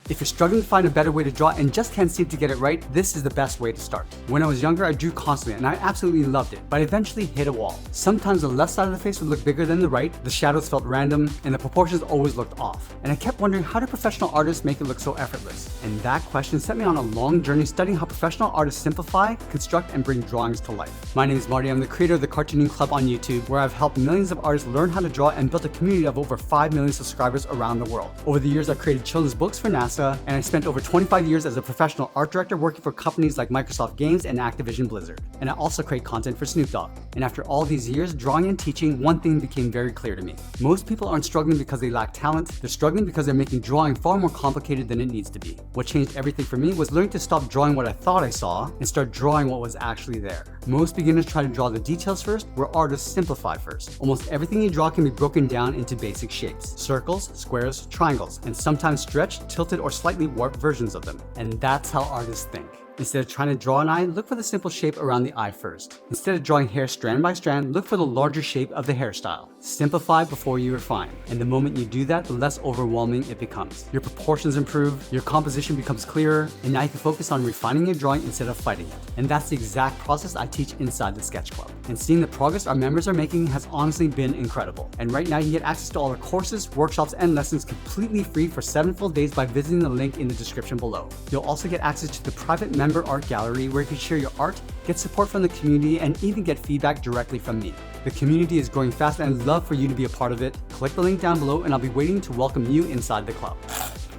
If you're struggling to find a better way to draw and just can't seem to get it right, this is the best way to start. When I was younger, I drew constantly and I absolutely loved it, but I eventually hit a wall. Sometimes the left side of the face would look bigger than the right, the shadows felt random, and the proportions always looked off. And I kept wondering, how do professional artists make it look so effortless? And that question set me on a long journey studying how professional artists simplify, construct, and bring drawings to life. My name is Marty. I'm the creator of the Cartooning Club on YouTube, where I've helped millions of artists learn how to draw and built a community of over 5 million subscribers around the world. Over the years, I've created children's books for NASA, and I spent over 25 years as a professional art director working for companies like Microsoft Games and Activision Blizzard. And I also create content for Snoop Dogg. And after all these years drawing and teaching, one thing became very clear to me. Most people aren't struggling because they lack talent, they're struggling because they're making drawing far more complicated than it needs to be. What changed everything for me was learning to stop drawing what I thought I saw and start drawing what was actually there. Most beginners try to draw the details first, where artists simplify first. Almost everything you draw can be broken down into basic shapes: circles, squares, triangles, and sometimes stretched, tilted, or slightly warped versions of them. And that's how artists think. Instead of trying to draw an eye, look for the simple shape around the eye first. Instead of drawing hair strand by strand, look for the larger shape of the hairstyle. Simplify before you refine. And the moment you do that, the less overwhelming it becomes. Your proportions improve, your composition becomes clearer, and now you can focus on refining your drawing instead of fighting it. And that's the exact process I teach inside the Sketch Club. And seeing the progress our members are making has honestly been incredible. And right now you get access to all our courses, workshops, and lessons completely free for 7 full days by visiting the link in the description below. You'll also get access to the private member art gallery, where you can share your art, get support from the community, and even get feedback directly from me. The community is growing fast and I'd love for you to be a part of it. Click the link down below and I'll be waiting to welcome you inside the club.